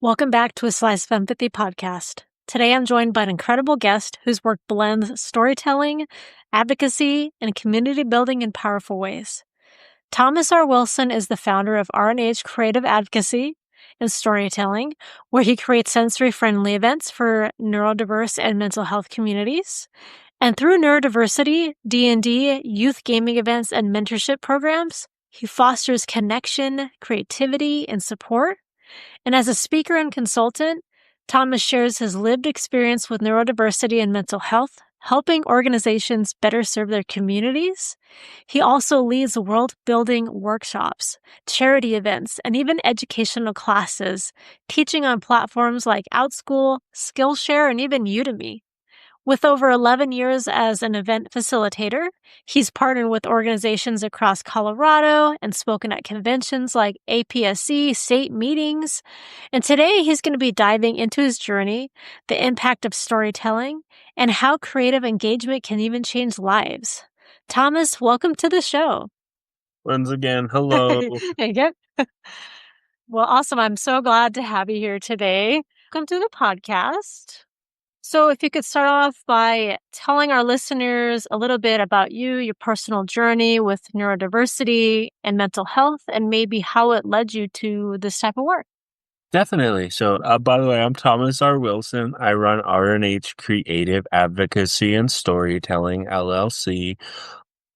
Welcome back to a Slice of Empathy podcast. Today I'm joined by an incredible guest whose work blends storytelling, advocacy, and community building in powerful ways. Thomas R. Wilson is the founder of R&H Creative Advocacy and Storytelling, where he creates sensory-friendly events for neurodiverse and mental health communities. And through neurodiversity, D&D, youth gaming events, and mentorship programs, he fosters connection, creativity, and support. And as a speaker and consultant, Thomas shares his lived experience with neurodiversity and mental health, helping organizations better serve their communities. He also leads world-building workshops, charity events, and even educational classes, teaching on platforms like OutSchool, Skillshare, and even Udemy. With over 11 years as an event facilitator, he's partnered with organizations across Colorado and spoken at conventions like APSC, state meetings. And today he's going to be diving into his journey, the impact of storytelling, and how creative engagement can even change lives. Thomas, welcome to the show. Once again, hello. There you go. Well, awesome. I'm so glad to have you here today. Welcome to the podcast. So if you could start off by telling our listeners a little bit about you, your personal journey with neurodiversity and mental health, and maybe how it led you to this type of work. Definitely. So, by the way, I'm Thomas R. Wilson. I run R&H Creative Advocacy and Storytelling, LLC.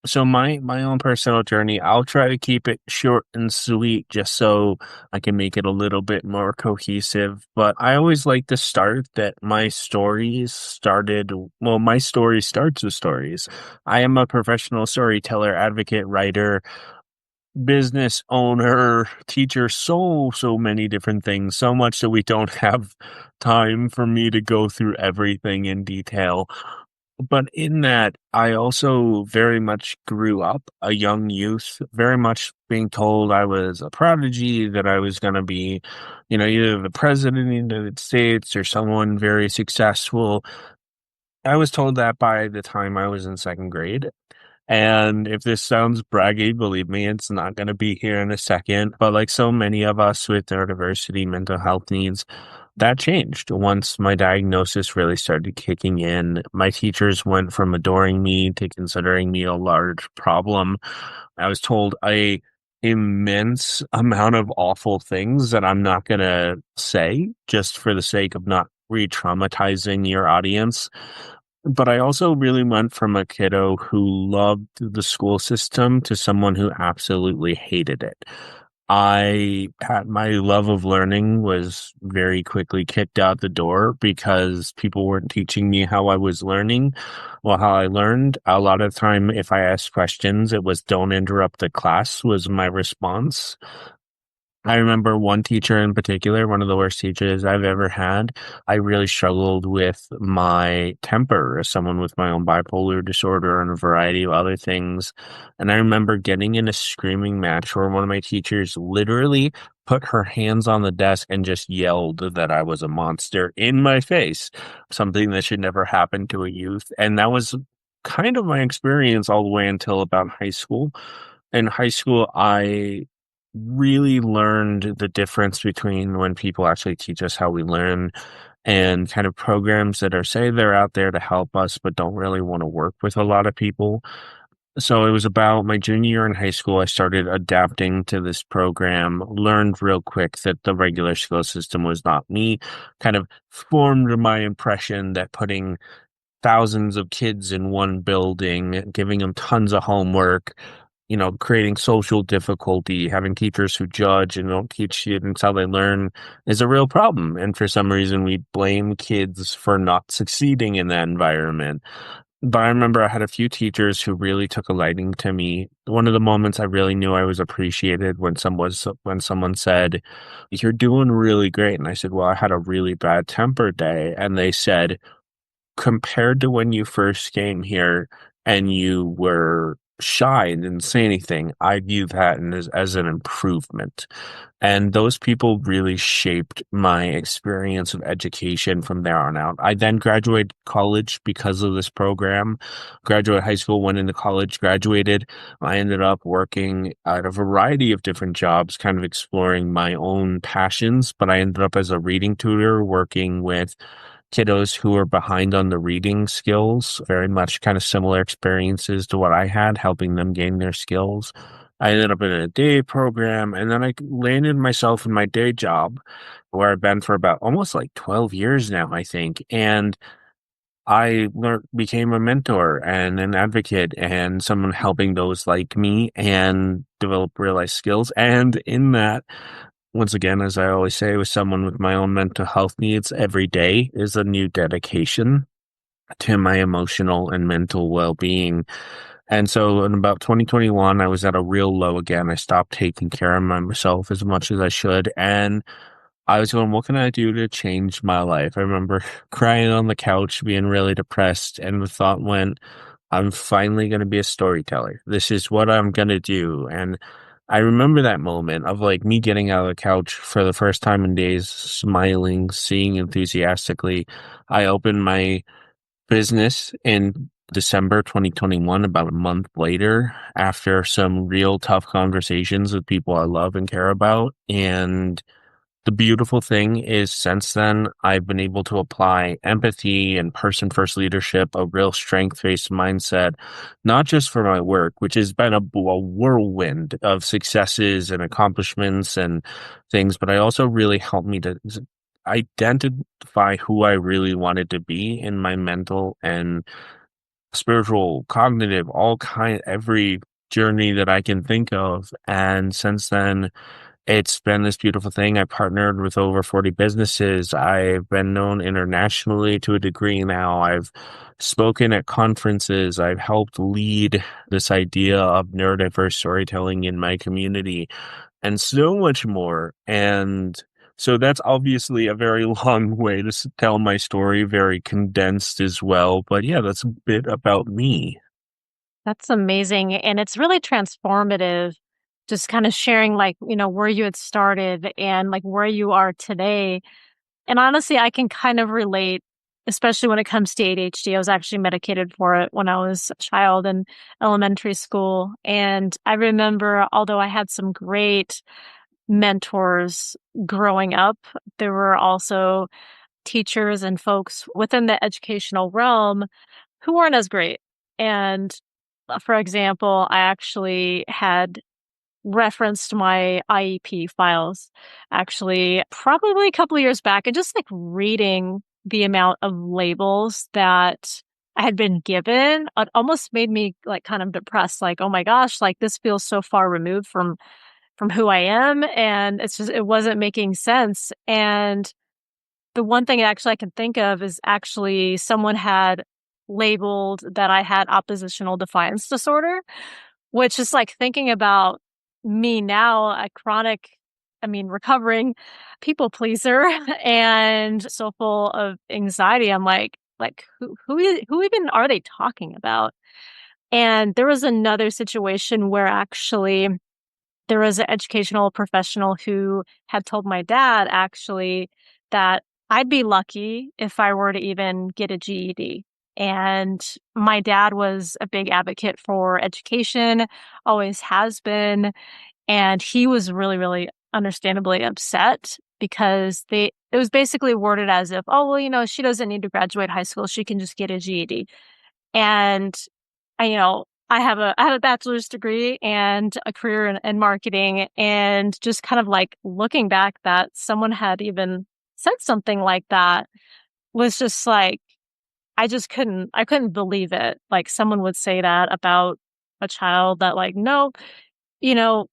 So my own personal journey, I'll try to keep it short and sweet just so I can make it a little bit more cohesive. But I always like to start that my story starts with stories. I am a professional storyteller, advocate, writer, business owner, teacher, so many different things, so much that we don't have time for me to go through everything in detail. But in that, I also very much grew up a young youth, very much being told I was a prodigy, that I was going to be, either the president of the United States or someone very successful. I was told that by the time I was in second grade. And if this sounds braggy, believe me, it's not going to be here in a second. But like so many of us with neurodiversity, mental health needs, that changed once my diagnosis really started kicking in. My teachers went from adoring me to considering me a large problem. I was told a immense amount of awful things that I'm not going to say just for the sake of not re-traumatizing your audience. But I also really went from a kiddo who loved the school system to someone who absolutely hated it. I had my love of learning was very quickly kicked out the door because people weren't teaching me how I was learning. Well, how I learned, a lot of time, if I asked questions, it was "don't interrupt the class" was my response. I remember one teacher in particular, one of the worst teachers I've ever had. I really struggled with my temper as someone with my own bipolar disorder and a variety of other things. And I remember getting in a screaming match where one of my teachers literally put her hands on the desk and just yelled that I was a monster in my face, something that should never happen to a youth. And that was kind of my experience all the way until about high school. In high school, I really learned the difference between when people actually teach us how we learn and kind of programs that say they're out there to help us but don't really want to work with a lot of people. So it was about my junior year in high school. I started adapting to this program, learned real quick that the regular school system was not me, kind of formed my impression that putting thousands of kids in one building, giving them tons of homework, creating social difficulty, having teachers who judge and don't teach students how they learn is a real problem. And for some reason, we blame kids for not succeeding in that environment. But I remember I had a few teachers who really took a liking to me. One of the moments I really knew I was appreciated when someone said, "You're doing really great." And I said, "Well, I had a really bad temper day." And they said, "Compared to when you first came here and you were shy and didn't say anything, I view that as an improvement. And those people really shaped my experience of education from there on out. I then graduated college because of this program. Graduated high school, went into college, graduated. I ended up working at a variety of different jobs, kind of exploring my own passions. But I ended up as a reading tutor working with kiddos who are behind on the reading skills, very much kind of similar experiences to what I had, helping them gain their skills. I ended up in a day program, and then I landed myself in my day job where I've been for about almost like 12 years now, I think. And became a mentor and an advocate and someone helping those like me and develop real life skills. And in that, once again, as I always say, with someone with my own mental health needs, every day is a new dedication to my emotional and mental well being. And so in about 2021, I was at a real low again. I stopped taking care of myself as much as I should. And I was going, what can I do to change my life? I remember crying on the couch, being really depressed. And the thought went, I'm finally going to be a storyteller. This is what I'm going to do. And I remember that moment of like me getting out of the couch for the first time in days, smiling, seeing enthusiastically. I opened my business in December 2021, about a month later, after some real tough conversations with people I love and care about. And the beautiful thing is since then, I've been able to apply empathy and person first leadership, a real strength based mindset, not just for my work, which has been a whirlwind of successes and accomplishments and things, but I also really helped me to identify who I really wanted to be in my mental and spiritual, cognitive, every journey that I can think of. And since then, it's been this beautiful thing. I partnered with over 40 businesses. I've been known internationally to a degree now. I've spoken at conferences. I've helped lead this idea of neurodiverse storytelling in my community and so much more. And so that's obviously a very long way to tell my story, very condensed as well. But yeah, that's a bit about me. That's amazing, and it's really transformative, just kinda sharing, like, where you had started and, like, where you are today, and honestly, I can kind of relate, especially when it comes to ADHD. I was actually medicated for it when I was a child in elementary school, and I remember, although I had some great mentors growing up, there were also teachers and folks within the educational realm who weren't as great, and for example, I actually had referenced my IEP files actually probably a couple of years back and just like reading the amount of labels that I had been given, it almost made me like kind of depressed, like, oh my gosh, like this feels so far removed from who I am. And it's just it wasn't making sense. And the one thing actually I can think of is actually someone had labeled that I had oppositional defiance disorder, which is like thinking about me now, a chronic, recovering people pleaser and so full of anxiety. I'm like who even are they talking about? And there was another situation where actually there was an educational professional who had told my dad actually that I'd be lucky if I were to even get a GED. And my dad was a big advocate for education, always has been. And he was really, really understandably upset because it was basically worded as if, oh, well, she doesn't need to graduate high school. She can just get a GED. And I have a bachelor's degree and a career in marketing, and just kind of like looking back that someone had even said something like that was just like, I couldn't believe it. Like someone would say that about a child that like, no,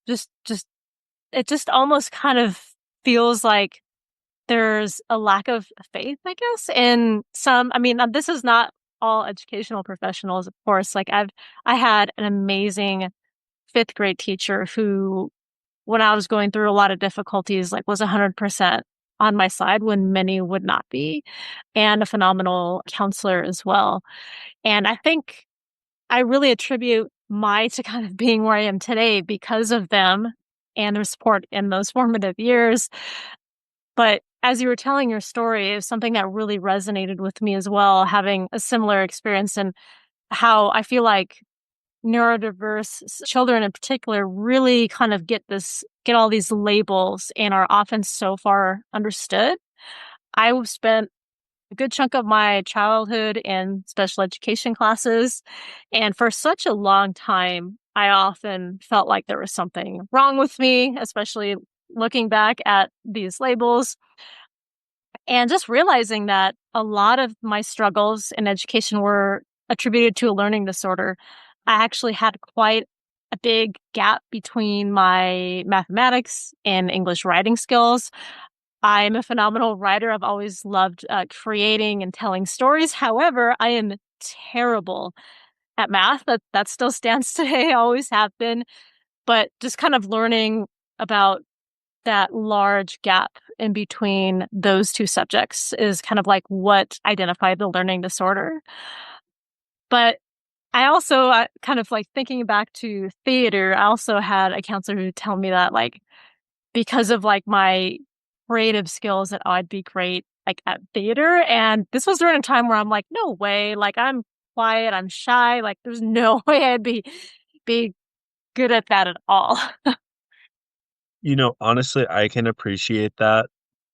just it just almost kind of feels like there's a lack of faith, I guess, in some. This is not all educational professionals, of course. Like I had an amazing 5th grade teacher who, when I was going through a lot of difficulties, like was 100% on my side when many would not be, and a phenomenal counselor as well. And I think I really attribute to kind of being where I am today because of them and their support in those formative years. But as you were telling your story, it was something that really resonated with me as well, having a similar experience, and how I feel like neurodiverse children in particular really kind of get all these labels and are often so far understood. I spent a good chunk of my childhood in special education classes, and for such a long time, I often felt like there was something wrong with me, especially looking back at these labels. And just realizing that a lot of my struggles in education were attributed to a learning disorder. I actually had quite a big gap between my mathematics and English writing skills. I'm a phenomenal writer. I've always loved creating and telling stories. However, I am terrible at math. That still stands today. I always have been. But just kind of learning about that large gap in between those two subjects is kind of like what identified the learning disorder. But I also kind of like thinking back to theater, I also had a counselor who tell me that like because of like my creative skills that I'd be great like at theater. And this was during a time where I'm like, no way, like I'm quiet, I'm shy, like there's no way I'd be good at that at all. Honestly, I can appreciate that.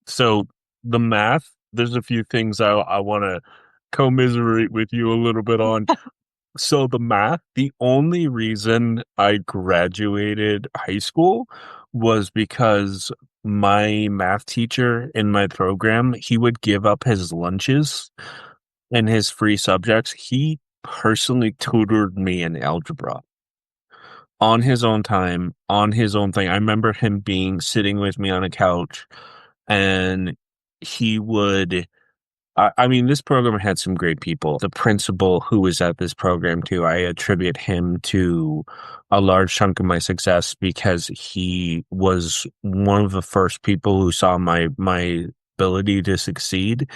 So the math, there's a few things I wanna commiserate with you a little bit on. So the math, the only reason I graduated high school was because my math teacher in my program, he would give up his lunches and his free subjects. He personally tutored me in algebra on his own time, on his own thing. I remember him being sitting with me on a couch and he would I mean, this program had some great people. The principal who was at this program too, I attribute him to a large chunk of my success because he was one of the first people who saw my ability to succeed,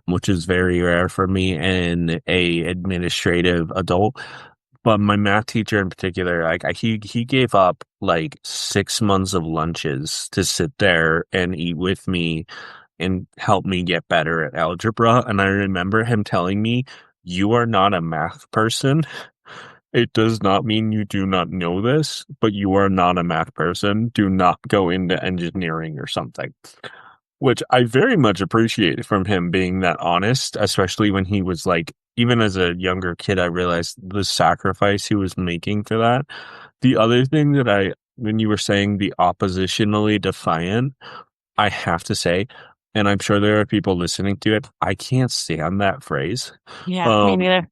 which is very rare for me and a administrative adult. But my math teacher in particular, like he gave up like 6 months of lunches to sit there and eat with me and help me get better at algebra. And I remember him telling me, "You are not a math person. It does not mean you do not know this, but you are not a math person. Do not go into engineering or something." Which I very much appreciate from him being that honest, especially when he was like, even as a younger kid, I realized the sacrifice he was making for that. The other thing that when you were saying the oppositionally defiant, I have to say, and I'm sure there are people listening to it, I can't stand that phrase. Yeah, me Um, neither.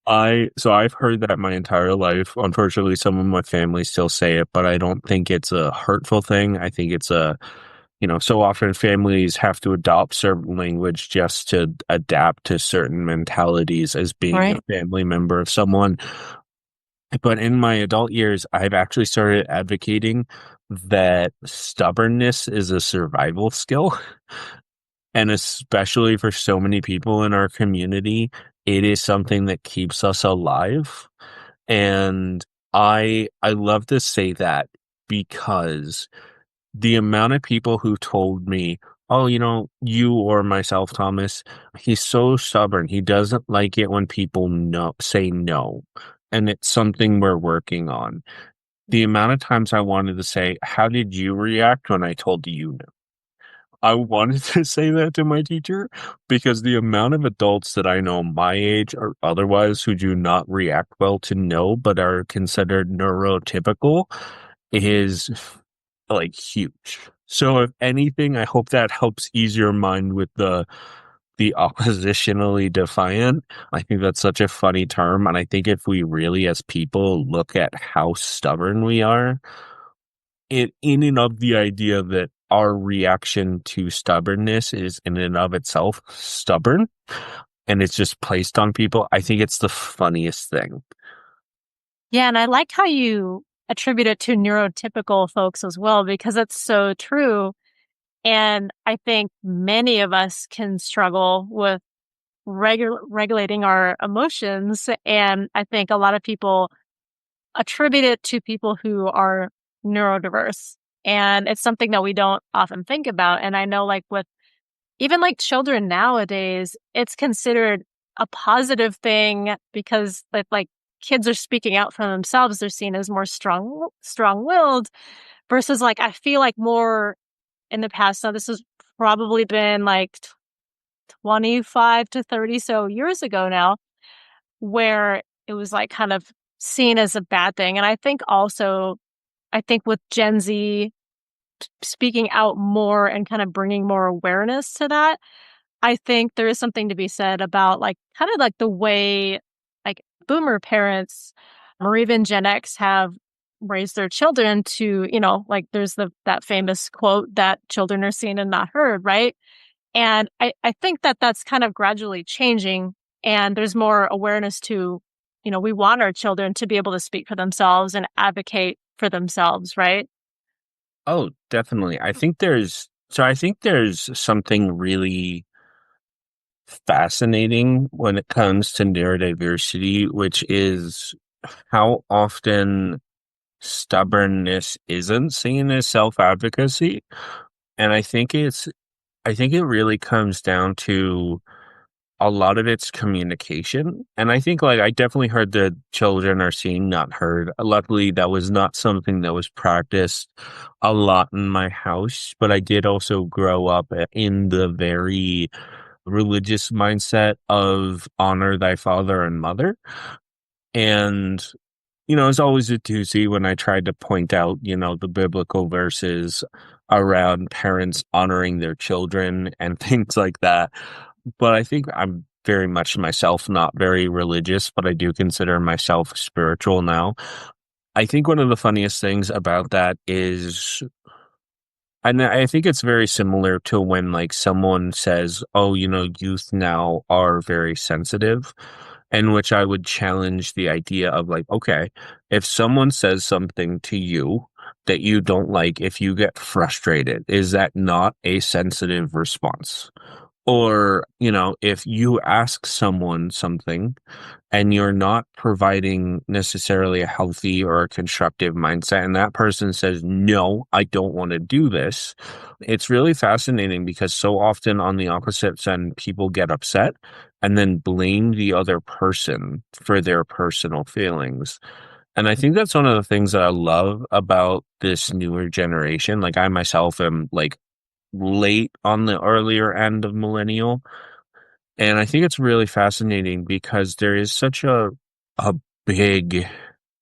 I've heard that my entire life. Unfortunately, some of my family still say it, but I don't think it's a hurtful thing. I think it's so often families have to adopt certain language just to adapt to certain mentalities as being a Right. family member of someone. But in my adult years, I've actually started advocating that stubbornness is a survival skill. And especially for so many people in our community, it is something that keeps us alive. And I love to say that because the amount of people who told me, "Oh, you or myself, Thomas, he's so stubborn. He doesn't like it when people say no. And it's something we're working on." The amount of times I wanted to say, "How did you react when I told you no?" I wanted to say that to my teacher because the amount of adults that I know my age or otherwise who do not react well to no, but are considered neurotypical is like huge. So if anything, I hope that helps ease your mind with the oppositionally defiant. I think that's such a funny term. And I think if we really as people look at how stubborn we are, it in and of the idea that our reaction to stubbornness is in and of itself stubborn and it's just placed on people. I think it's the funniest thing. Yeah, and I like how you attribute it to neurotypical folks as well, because it's so true. And I think many of us can struggle with regulating our emotions. And I think a lot of people attribute it to people who are neurodiverse. And it's something that we don't often think about. And I know, like, with even like children nowadays, it's considered a positive thing because like kids are speaking out for themselves. They're seen as more strong-willed versus like I feel like more in the past. Now this has probably been like 25 to 30 so years ago now, where it was like kind of seen as a bad thing. And I think also, I think with Gen Z speaking out more and kind of bringing more awareness to that, I think there is something to be said about like kind of like the way like boomer parents or even Gen X have raised their children to, like there's that famous quote that children are seen and not heard, right? And I think that that's kind of gradually changing and there's more awareness to, we want our children to be able to speak for themselves and advocate for themselves, right? Oh, definitely. I think there's something really fascinating when it comes to neurodiversity, which is how often stubbornness isn't seen as self-advocacy. And I think it really comes down to a lot of it's communication. And I think like I definitely heard that children are seen, not heard. Luckily, that was not something that was practiced a lot in my house, but I did also grow up in the very religious mindset of honor thy father and mother. And it's always a doozy when I tried to point out, the biblical verses around parents honoring their children and things like that. But I think I'm very much myself not very religious, but I do consider myself spiritual now. I think one of the funniest things about that is, and I think it's very similar to when like someone says, "Oh, youth now are very sensitive," in which I would challenge the idea of like, okay, if someone says something to you that you don't like, if you get frustrated, is that not a sensitive response? Or, if you ask someone something and you're not providing necessarily a healthy or a constructive mindset, and that person says, no, I don't want to do this, it's really fascinating because so often on the opposite end, people get upset and then blame the other person for their personal feelings. And I think that's one of the things that I love about this newer generation. Like I myself am like late on the earlier end of millennial. And I think it's really fascinating because there is such a big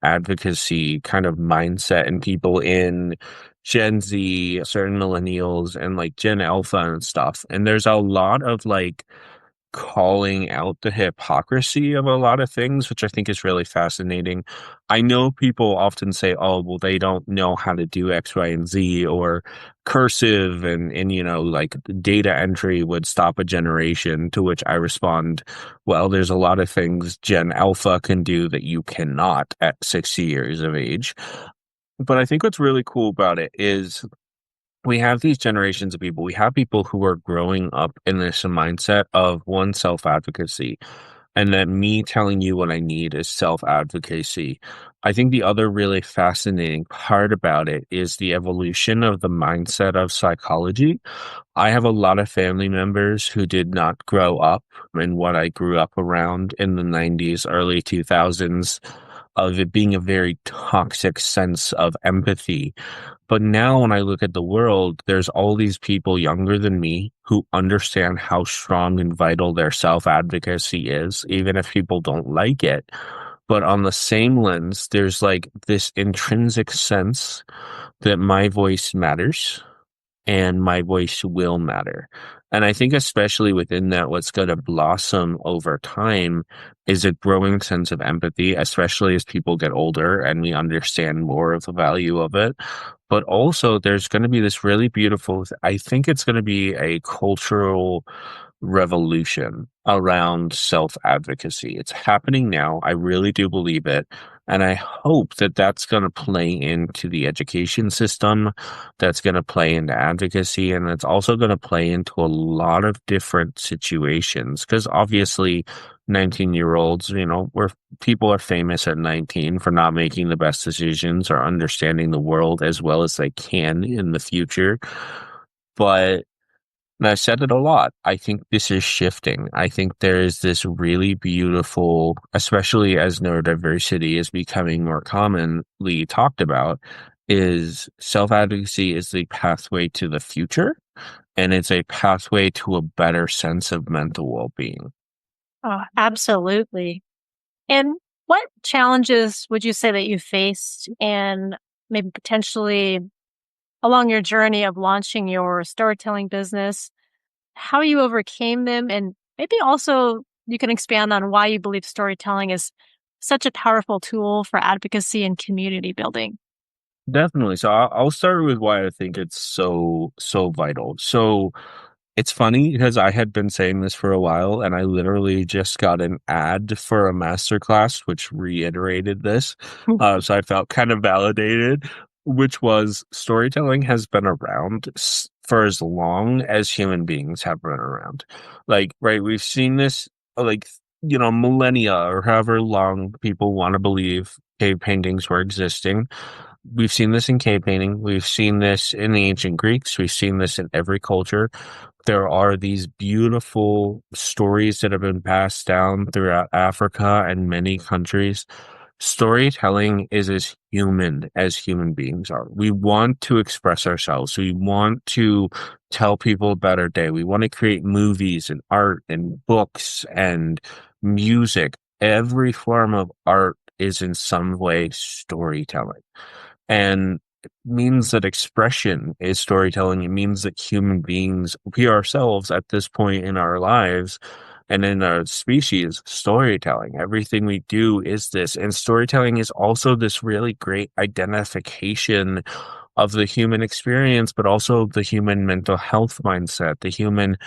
advocacy kind of mindset in people in Gen Z, certain millennials, and like Gen Alpha and stuff. And there's a lot of like calling out the hypocrisy of a lot of things, which I think is really fascinating. I know people often say, oh, well, they don't know how to do X, Y, and Z, or cursive and like data entry would stop a generation, to which I respond, well, there's a lot of things Gen Alpha can do that you cannot at 60 years of age. But I think what's really cool about it is we have these generations of people. We have people who are growing up in this mindset of one self advocacy, and that me telling you what I need is self advocacy. I think the other really fascinating part about it is the evolution of the mindset of psychology. I have a lot of family members who did not grow up in what I grew up around in the 90s, early 2000s, of it being a very toxic sense of empathy. But now when I look at the world, there's all these people younger than me who understand how strong and vital their self-advocacy is, even if people don't like it. But on the same lens, there's like this intrinsic sense that my voice matters and my voice will matter. And I think especially within that, what's going to blossom over time is a growing sense of empathy, especially as people get older and we understand more of the value of it. But also there's going to be this really beautiful, I think it's going to be a cultural revolution around self-advocacy. It's happening now. I really do believe it. And I hope that that's going to play into the education system, that's going to play into advocacy, and that's also going to play into a lot of different situations. Because obviously, 19-year-olds, where people are famous at 19 for not making the best decisions or understanding the world as well as they can in the future. But and I've said it a lot. I think this is shifting. I think there is this really beautiful, especially as neurodiversity is becoming more commonly talked about, is self-advocacy is the pathway to the future, and it's a pathway to a better sense of mental well-being. Oh, absolutely. And what challenges would you say that you faced and maybe potentially along your journey of launching your storytelling business, how you overcame them, and maybe also you can expand on why you believe storytelling is such a powerful tool for advocacy and community building? Definitely. So I'll start with why I think it's so vital. So it's funny because I had been saying this for a while, and I literally just got an ad for a masterclass which reiterated this. So I felt kind of validated, which was storytelling has been around for as long as human beings have been around. Like, right, we've seen this like millennia or however long people want to believe cave paintings were existing. We've seen this in cave painting. We've seen this in the ancient Greeks. We've seen this in every culture. There are these beautiful stories that have been passed down throughout Africa and many countries. Storytelling is as human as human beings are. We want to express ourselves. We want to tell people about our day. We want to create movies and art and books and music. Every form of art is in some way storytelling. And it means that expression is storytelling. It means that human beings, we ourselves at this point in our lives and in our species, storytelling. Everything we do is this. And storytelling is also this really great identification of the human experience, but also the human mental health mindset, the human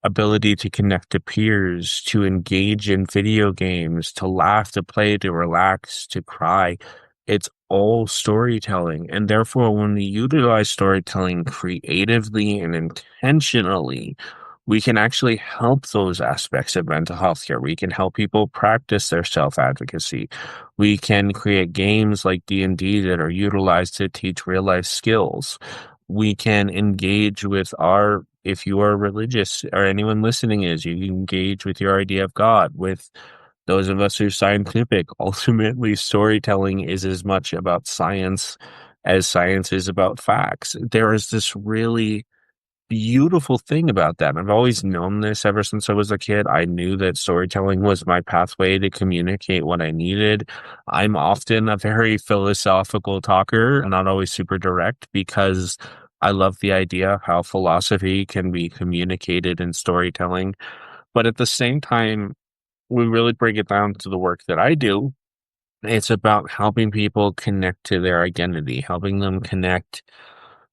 ability to connect to peers, to engage in video games, to laugh, to play, to relax, to cry. It's all storytelling. And therefore, when we utilize storytelling creatively and intentionally, we can actually help those aspects of mental health care. We can help people practice their self-advocacy. We can create games like D&D that are utilized to teach real-life skills. We can engage with if you are religious or anyone listening is, you can engage with your idea of God, with those of us who are scientific. Ultimately, storytelling is as much about science as science is about facts. There is this really beautiful thing about that. I've always known this ever since I was a kid. I knew that storytelling was my pathway to communicate what I needed. I'm often a very philosophical talker and not always super direct because I love the idea of how philosophy can be communicated in storytelling. But at the same time, we really break it down to the work that I do. It's about helping people connect to their identity, helping them connect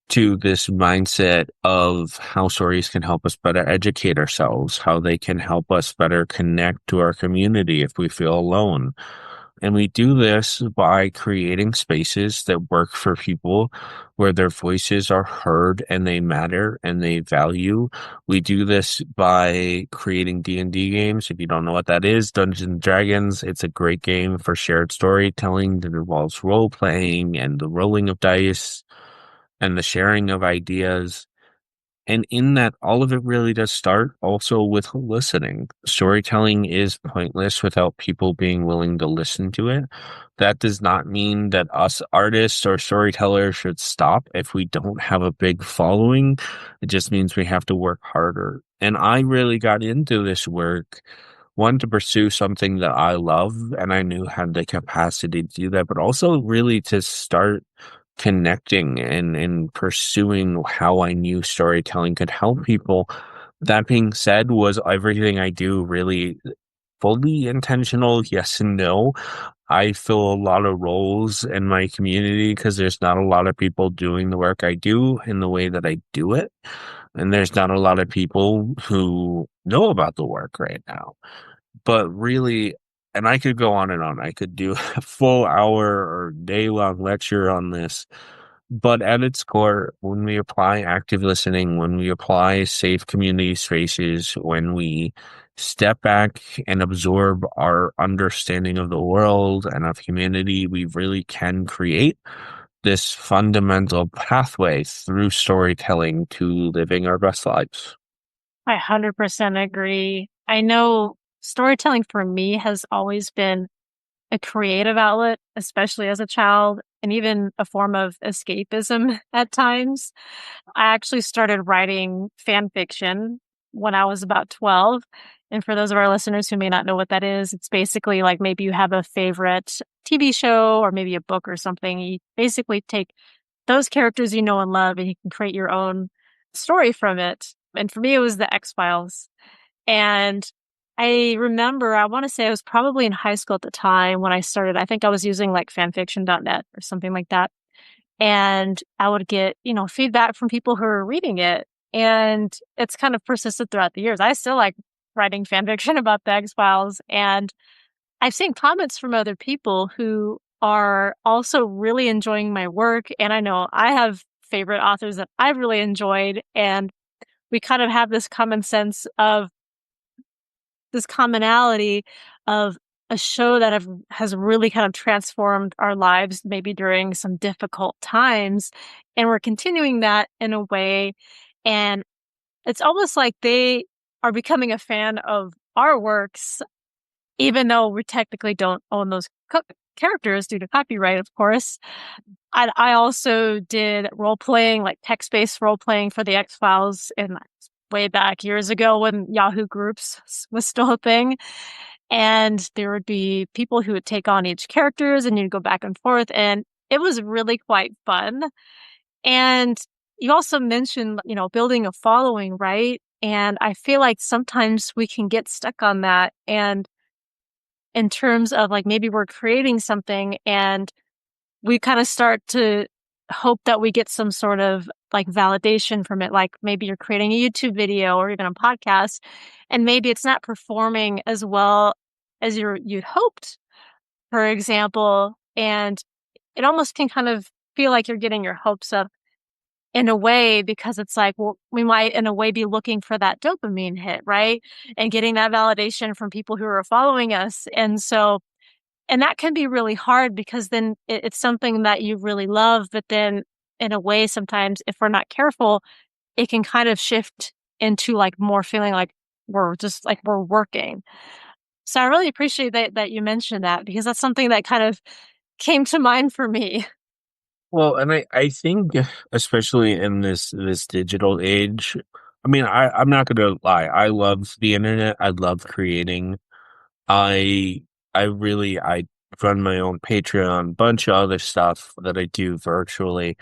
to this mindset of how stories can help us better educate ourselves, how they can help us better connect to our community if we feel alone. And we do this by creating spaces that work for people where their voices are heard and they matter and they value. We do this by creating D&D games. If you don't know what that is, Dungeons and Dragons, it's a great game for shared storytelling that involves role playing and the rolling of dice and the sharing of ideas. And in that, all of it really does start also with listening. Storytelling is pointless without people being willing to listen to it. That does not mean that us artists or storytellers should stop if we don't have a big following. It just means we have to work harder. And I really got into this work, one, to pursue something that I love and I knew had the capacity to do that, but also really to start connecting and pursuing how I knew storytelling could help people. That being said, was everything I do really fully intentional? Yes and no. I fill a lot of roles in my community because there's not a lot of people doing the work I do in the way that I do it. And there's not a lot of people who know about the work right now. But really, And I could go on and on. I could do a full hour or day-long lecture on this. But at its core, when we apply active listening, when we apply safe community spaces, when we step back and absorb our understanding of the world and of humanity, we really can create this fundamental pathway through storytelling to living our best lives. I 100% agree. I know storytelling for me has always been a creative outlet, especially as a child, and even a form of escapism at times. I actually started writing fan fiction when I was about 12. And for those of our listeners who may not know what that is, it's basically like maybe you have a favorite TV show or maybe a book or something. You basically take those characters you know and love and you can create your own story from it. And for me, it was the X Files. And I remember, I want to say I was probably in high school at the time when I started. I think I was using like fanfiction.net or something like that. And I would get, feedback from people who are reading it. And it's kind of persisted throughout the years. I still like writing fan fiction about the X Files. And I've seen comments from other people who are also really enjoying my work. And I know I have favorite authors that I've really enjoyed. And we kind of have this common sense of this commonality of a show that has really kind of transformed our lives, maybe during some difficult times. And we're continuing that in a way. And it's almost like they are becoming a fan of our works, even though we technically don't own those characters due to copyright, of course. I also did role playing, like text-based role playing for the X Files in way back years ago when Yahoo Groups was still a thing. And there would be people who would take on each characters and you'd go back and forth. And it was really quite fun. And you also mentioned, building a following, right? And I feel like sometimes we can get stuck on that. And in terms of like maybe we're creating something and we kind of start to hope that we get some sort of like validation from it. Like maybe you're creating a YouTube video or even a podcast, and maybe it's not performing as well as you'd hoped, for example. And it almost can kind of feel like you're getting your hopes up in a way, because it's like, well, we might in a way be looking for that dopamine hit, right? And getting that validation from people who are following us. And that can be really hard because then it's something that you really love, but then in a way, sometimes if we're not careful, it can kind of shift into like more feeling like we're working. So I really appreciate that you mentioned that, because that's something that kind of came to mind for me. Well, and I think especially in this digital age, I mean, I'm not gonna lie, I love the internet, I love creating. I I run my own Patreon, bunch of other stuff that I do virtually,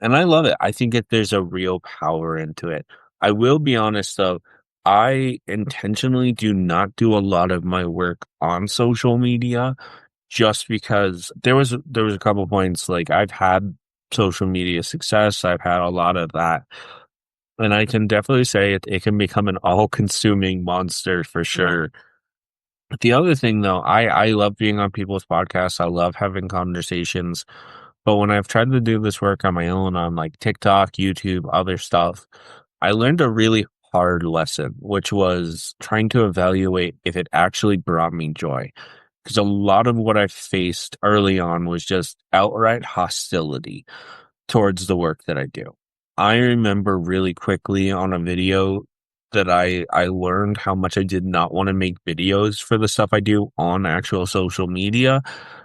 and I love it. I think that there's a real power into it. I will be honest though, I intentionally do not do a lot of my work on social media just because there was a couple points, like, I've had social media success, I've had a lot of that, and I can definitely say it can become an all-consuming monster for sure. But the other thing though, I love being on people's podcasts, I love having conversations, but when I've tried to do this work on my own on, like, TikTok, YouTube, other stuff, I learned a really hard lesson, which was trying to evaluate if it actually brought me joy. Because a lot of what I faced early on was just outright hostility towards the work that I do. I remember really quickly on a video that I learned how much I did not want to make videos for the stuff I do on actual social media,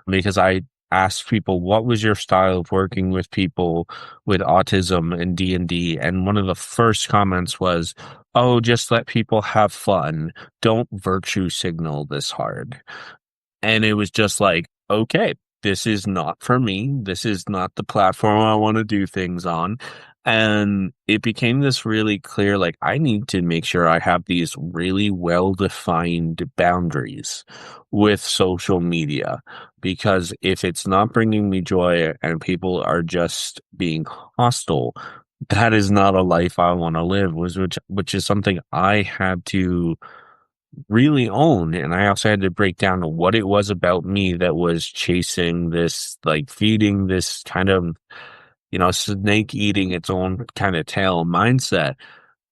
because I asked people, what was your style of working with people with autism and D&D? And one of the first comments was, oh, just let people have fun. Don't virtue signal this hard. And it was just like, okay, this is not for me. This is not the platform I want to do things on. And it became this really clear, like, I need to make sure I have these really well defined boundaries with social media, because if it's not bringing me joy and people are just being hostile, that is not a life I want to live, which is something I had to really own. And I also had to break down what it was about me that was chasing this, like feeding this kind of, snake eating its own kind of tail mindset.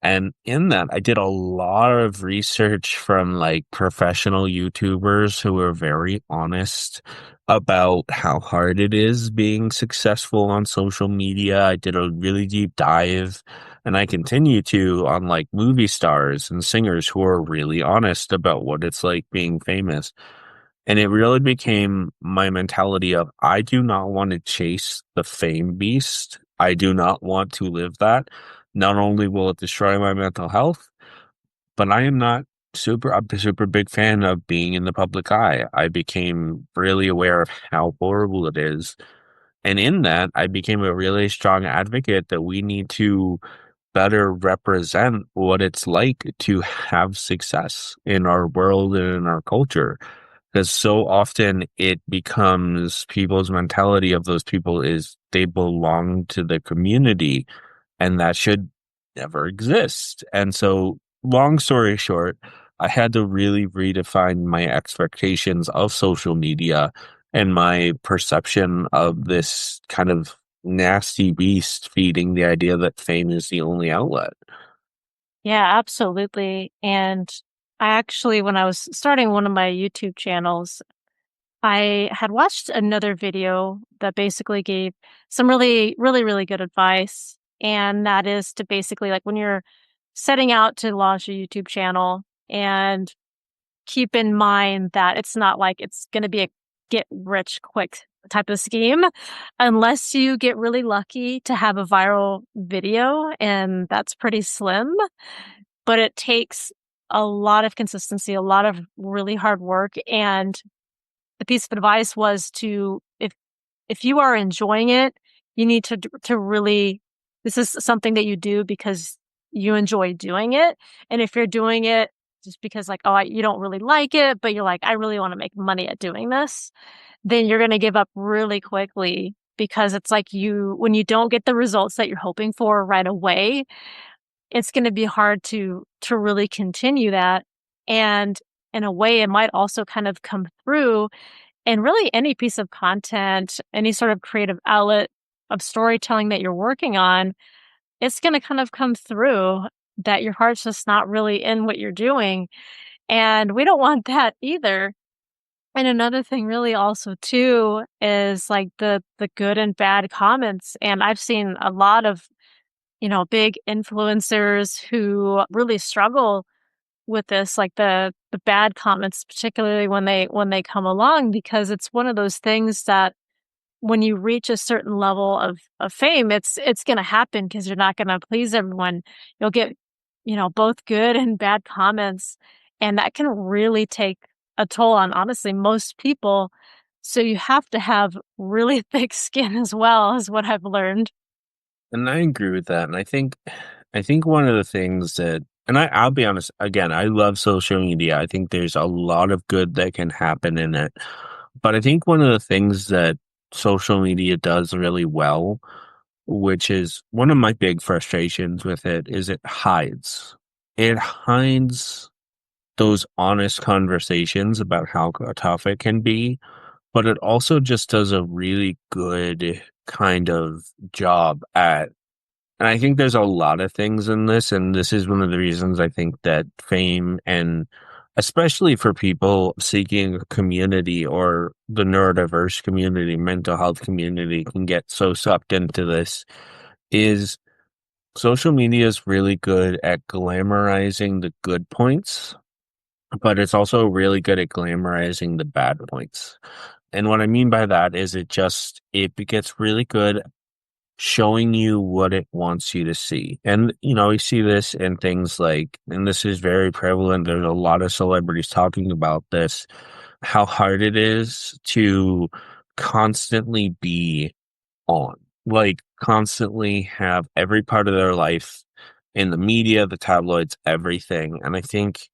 And in that, I did a lot of research from like professional YouTubers who were very honest about how hard it is being successful on social media. I did a really deep dive, and I continue to, on like movie stars and singers who are really honest about what it's like being famous. And it really became my mentality of I do not want to chase the fame beast. I do not want to live that. Not only will it destroy my mental health, but I am not I'm a super big fan of being in the public eye. I became really aware of how horrible it is. And in that, I became a really strong advocate that we need to better represent what it's like to have success in our world and in our culture. Because so often it becomes people's mentality of those people is they belong to the community, and that should never exist. And so, long story short, I had to really redefine my expectations of social media and my perception of this kind of nasty beast feeding the idea that fame is the only outlet. Yeah, absolutely. And I actually, when I was starting one of my YouTube channels, I had watched another video that basically gave some really, really, really good advice. And that is to basically, like, when you're setting out to launch a YouTube channel, and keep in mind that it's not like it's going to be a get rich quick type of scheme unless you get really lucky to have a viral video. And that's pretty slim, but it takes a lot of consistency, a lot of really hard work. And the piece of advice was to if you are enjoying it, you need to really this is something that you do because you enjoy doing it. And if you're doing it just because like, you don't really like it, but you're like, I really want to make money at doing this, then you're going to give up really quickly because it's like when you don't get the results that you're hoping for right away, it's going to be hard to really continue that. And in a way, it might also kind of come through and really any piece of content, any sort of creative outlet of storytelling that you're working on, it's going to kind of come through that your heart's just not really in what you're doing. And we don't want that either. And another thing really also too is like the good and bad comments. And I've seen a lot of, big influencers who really struggle with this, like the bad comments, particularly when they come along, because it's one of those things that when you reach a certain level of fame, it's going to happen because you're not going to please everyone. You'll get, both good and bad comments, and that can really take a toll on honestly most people. So you have to have really thick skin as well, is what I've learned. And I agree with that. And I think one of the things that, and I'll be honest, again, I love social media. I think there's a lot of good that can happen in it. But I think one of the things that social media does really well, which is one of my big frustrations with it, is it hides. It hides those honest conversations about how tough it can be, but it also just does a really good kind of job at, and I think there's a lot of things in this, and this is one of the reasons I think that fame, and especially for people seeking a community or the neurodiverse community, mental health community, can get so sucked into this, is social media is really good at glamorizing the good points, but it's also really good at glamorizing the bad points. And what I mean by that is it gets really good showing you what it wants you to see. And, you see this in things like, and this is very prevalent, there's a lot of celebrities talking about this, how hard it is to constantly be on, like constantly have every part of their life in the media, the tabloids, everything. And I think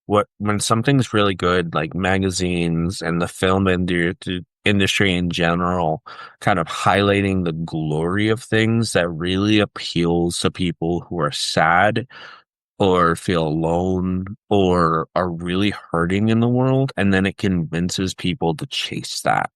when something's really good, like magazines and the film industry in general, kind of highlighting the glory of things that really appeals to people who are sad or feel alone or are really hurting in the world, and then it convinces people to chase that.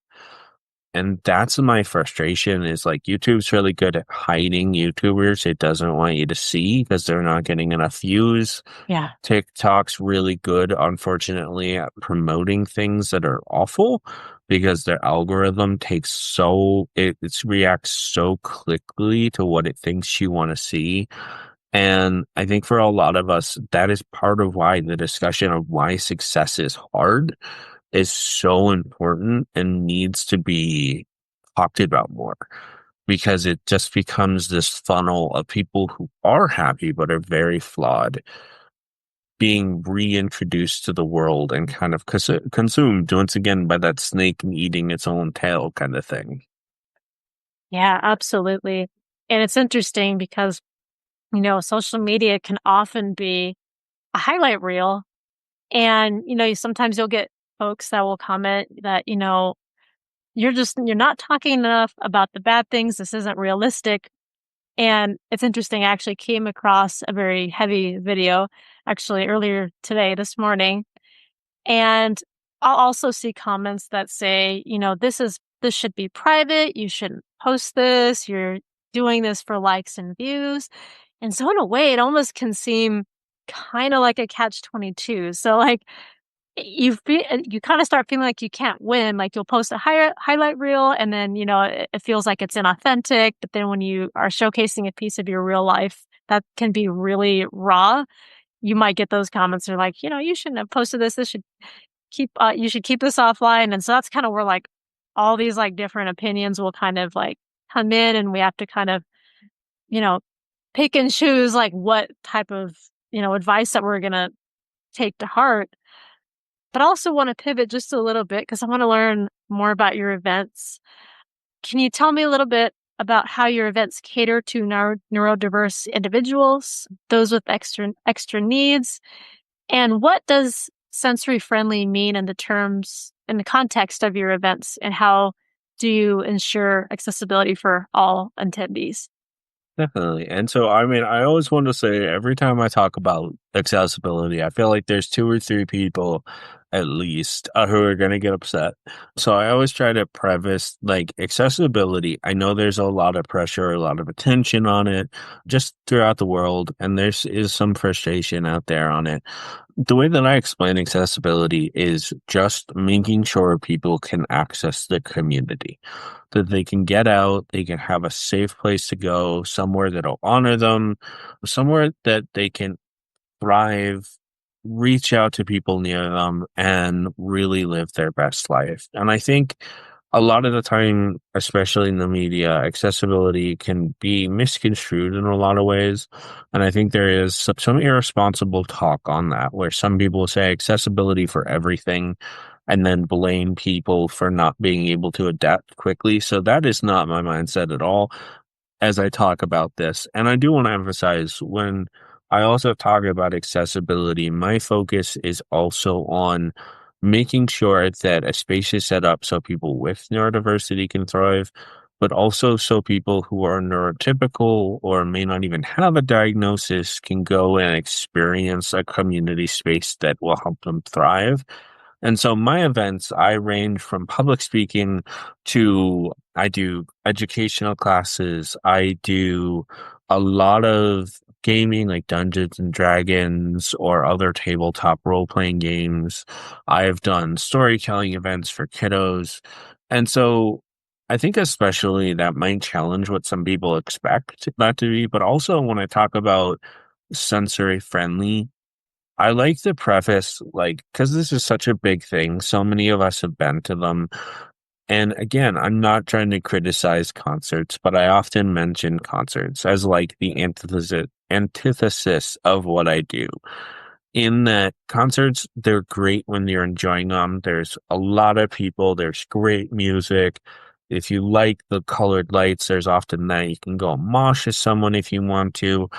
And that's my frustration is like YouTube's really good at hiding YouTubers it doesn't want you to see because they're not getting enough views. Yeah. TikTok's really good, unfortunately, at promoting things that are awful because their algorithm takes it reacts so quickly to what it thinks you want to see. And I think for a lot of us, that is part of why the discussion of why success is hard is so important and needs to be talked about more because it just becomes this funnel of people who are happy but are very flawed being reintroduced to the world and kind of consumed once again by that snake eating its own tail kind of thing. Yeah, absolutely. And it's interesting because, social media can often be a highlight reel. And, sometimes you'll get folks that will comment that, you're not talking enough about the bad things. This isn't realistic. And it's interesting. I actually came across a very heavy video actually earlier today, this morning. And I'll also see comments that say, this should be private. You shouldn't post this. You're doing this for likes and views. And so in a way, it almost can seem kind of like a catch-22. So like you kind of start feeling like you can't win. Like you'll post a highlight reel and then, it feels like it's inauthentic. But then when you are showcasing a piece of your real life that can be really raw, you might get those comments that are like, you shouldn't have posted this. You should keep this offline. And so that's kind of where like all these like different opinions will kind of like come in and we have to kind of, you know, pick and choose like what type of, advice that we're going to take to heart. But I also want to pivot just a little bit because I want to learn more about your events. Can you tell me a little bit about how your events cater to neurodiverse individuals, those with extra needs, and what does sensory friendly mean in the context of your events, and how do you ensure accessibility for all attendees? Definitely. And so, I mean, I always want to say every time I talk about accessibility, I feel like there's two or three people at least who are going to get upset. So I always try to preface like accessibility. I know there's a lot of pressure, a lot of attention on it just throughout the world, and is some frustration out there on it. The way that I explain accessibility is just making sure people can access the community, that they can get out, they can have a safe place to go, somewhere that'll honor them, somewhere that they can thrive, reach out to people near them, and really live their best life. And I think a lot of the time, especially in the media, accessibility can be misconstrued in a lot of ways. And I think there is some irresponsible talk on that, where some people say accessibility for everything and then blame people for not being able to adapt quickly. So that is not my mindset at all as I talk about this. And I do want to emphasize when I also talk about accessibility, my focus is also on making sure that a space is set up so people with neurodiversity can thrive, but also so people who are neurotypical or may not even have a diagnosis can go and experience a community space that will help them thrive. And so my events, I range from public speaking to I do educational classes. I do a lot of gaming like Dungeons and Dragons or other tabletop role playing games. I've done storytelling events for kiddos. And so I think especially that might challenge what some people expect that to be, but also when I talk about sensory friendly, I like the preface, like, because this is such a big thing. So many of us have been to them. And again, I'm not trying to criticize concerts, but I often mention concerts as like the antithesis of what I do. In that concerts, they're great when you're enjoying them. There's a lot of people, there's great music. If you like the colored lights, there's often that you can go mosh as someone if you want to.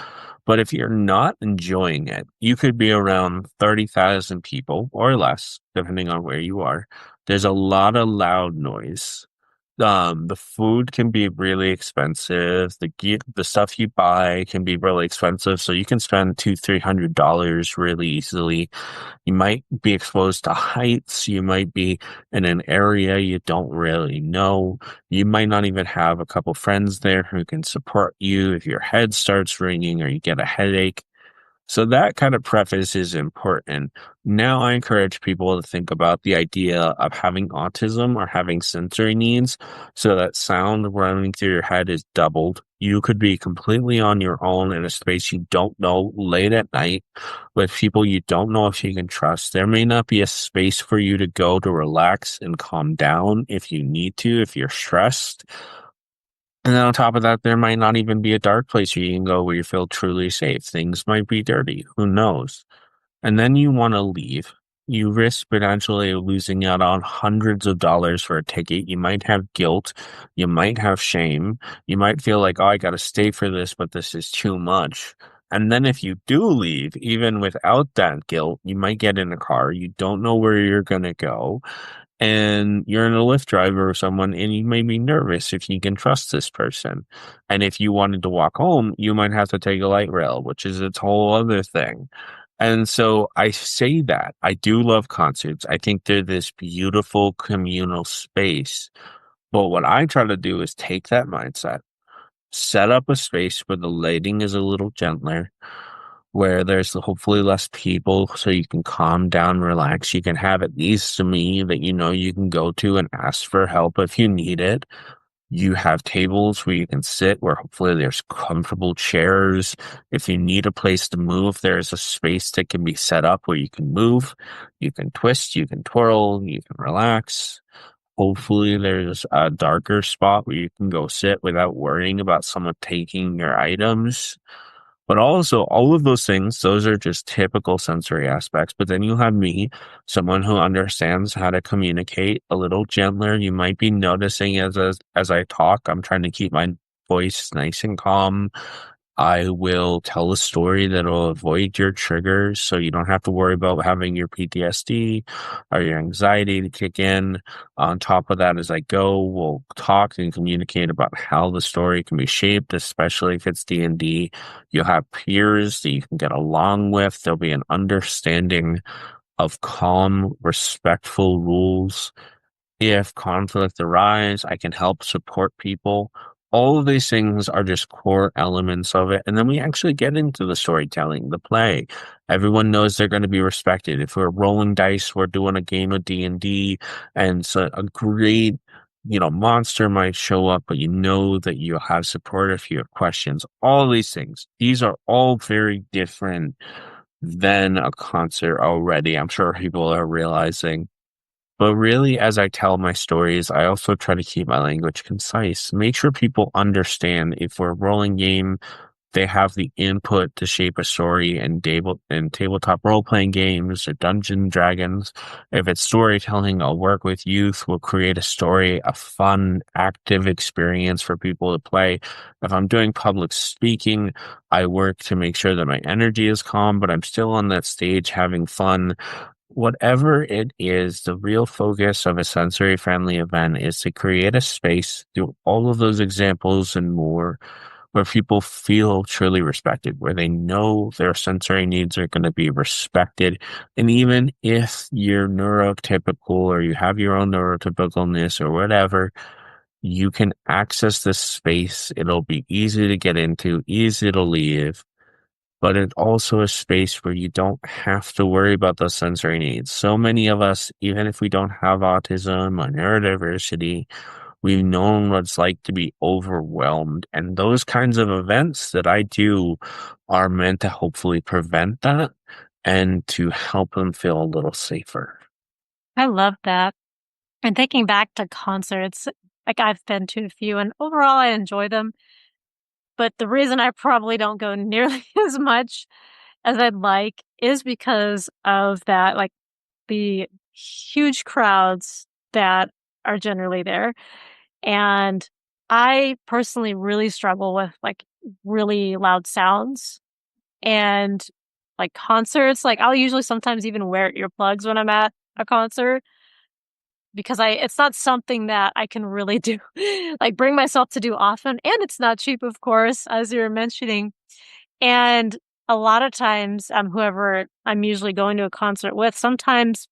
But if you're not enjoying it, you could be around 30,000 people or less, depending on where you are. There's a lot of loud noise. The food can be really expensive. The stuff you buy can be really expensive. So you can spend $200-300 really easily. You might be exposed to heights. You might be in an area you don't really know. You might not even have a couple friends there who can support you if your head starts ringing or you get a headache. So that kind of preface is important. Now I encourage people to think about the idea of having autism or having sensory needs so that sound running through your head is doubled. You could be completely on your own in a space you don't know late at night with people you don't know if you can trust. There may not be a space for you to go to relax and calm down if you need to, if you're stressed. And then on top of that, there might not even be a dark place where you can go where you feel truly safe. Things might be dirty. Who knows? And then you want to leave. You risk potentially losing out on hundreds of dollars for a ticket. You might have guilt. You might have shame. You might feel like, oh, I got to stay for this, but this is too much. And then if you do leave, even without that guilt, you might get in a car. You don't know where you're going to go and you're in a Lyft driver or someone, and you may be nervous if you can trust this person. And if you wanted to walk home, you might have to take a light rail, which is its whole other thing. And so I say that I do love concerts. I think they're this beautiful communal space. But what I try to do is take that mindset, set up a space where the lighting is a little gentler, where there's hopefully less people so you can calm down, relax. You can have at least me that you know you can go to and ask for help if you need it. You have tables where you can sit, where hopefully there's comfortable chairs. If you need a place to move, there's a space that can be set up where you can move, you can twist, you can twirl, you can relax. Hopefully there's a darker spot where you can go sit without worrying about someone taking your items. But also, all of those things, those are just typical sensory aspects. But then you have me, someone who understands how to communicate a little gentler. You might be noticing as I talk, I'm trying to keep my voice nice and calm. I will tell a story that'll avoid your triggers so you don't have to worry about having your PTSD or your anxiety to kick in. On top of that, as I go, we'll talk and communicate about how the story can be shaped, especially if it's D&D. You'll have peers that you can get along with. There'll be an understanding of calm, respectful rules. If conflict arise, I can help support people. All of these things are just core elements of it. And then we actually get into the storytelling, the play. Everyone knows they're going to be respected. If we're rolling dice, we're doing a game of D&D, and so a great, monster might show up, but you know that you'll have support if you have questions. All these things. These are all very different than a concert already. I'm sure people are realizing. But really, as I tell my stories, I also try to keep my language concise. Make sure people understand if we're a rolling game, they have the input to shape a story and tabletop role playing games or Dungeons and Dragons. If it's storytelling, I'll work with youth. We'll create a story, a fun, active experience for people to play. If I'm doing public speaking, I work to make sure that my energy is calm, but I'm still on that stage having fun. Whatever it is, the real focus of a sensory friendly event is to create a space through all of those examples and more where people feel truly respected, where they know their sensory needs are going to be respected. And even if you're neurotypical or you have your own neurotypicalness or whatever, you can access this space. It'll be easy to get into, easy to leave, but it's also a space where you don't have to worry about those sensory needs. So many of us, even if we don't have autism or neurodiversity, we've known what it's like to be overwhelmed. And those kinds of events that I do are meant to hopefully prevent that and to help them feel a little safer. I love that. And thinking back to concerts, like I've been to a few and overall I enjoy them. But the reason I probably don't go nearly as much as I'd like is because of that, like the huge crowds that are generally there. And I personally really struggle with like really loud sounds and like concerts. Like I'll usually sometimes even wear earplugs when I'm at a concert because it's not something that I can really do, like bring myself to do often. And it's not cheap, of course, as you were mentioning. And a lot of times, whoever I'm usually going to a concert with, sometimes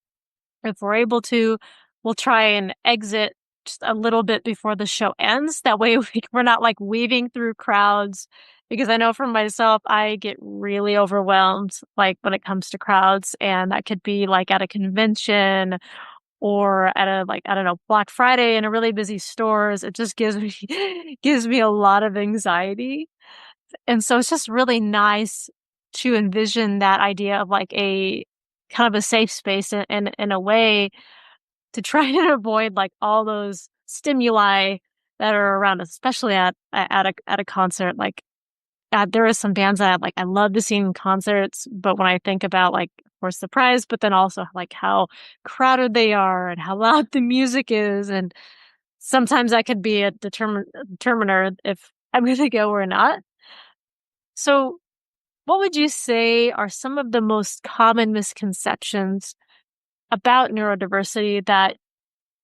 if we're able to, we'll try and exit just a little bit before the show ends. That way we're not like weaving through crowds, because I know for myself, I get really overwhelmed like when it comes to crowds, and that could be like at a convention or at a, like, I don't know, Black Friday in a really busy stores. It just gives me gives me a lot of anxiety. And so it's just really nice to envision that idea of like a kind of a safe space in a way to try and avoid like all those stimuli that are around us, especially at a concert. Like there are some bands that I love to see in concerts, but when I think about like, of course, the prize, but then also like how crowded they are and how loud the music is, and sometimes that could be a determiner if I'm going to go or not. So, what would you say are some of the most common misconceptions about neurodiversity that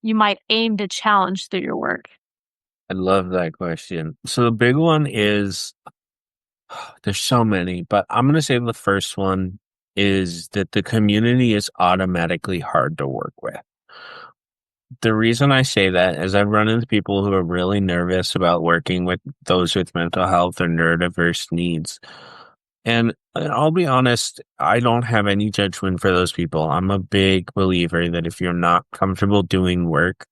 you might aim to challenge through your work? I love that question. So the big one is there's so many, but I'm going to say the first one is that the community is automatically hard to work with. The reason I say that is I've run into people who are really nervous about working with those with mental health or neurodiverse needs. And I'll be honest, I don't have any judgment for those people. I'm a big believer that if you're not comfortable doing work,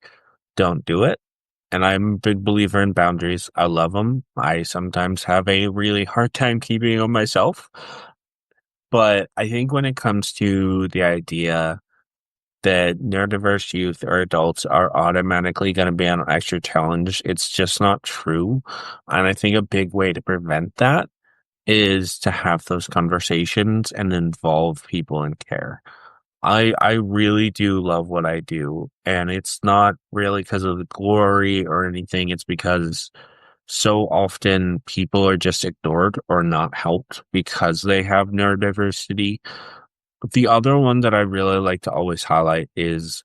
don't do it. And I'm a big believer in boundaries. I love them. I sometimes have a really hard time keeping them myself. But I think when it comes to the idea that neurodiverse youth or adults are automatically going to be on an extra challenge, it's just not true. And I think a big way to prevent that is to have those conversations and involve people in care. I really do love what I do, and it's not really because of the glory or anything. It's because so often people are just ignored or not helped because they have neurodiversity. The other one that I really like to always highlight is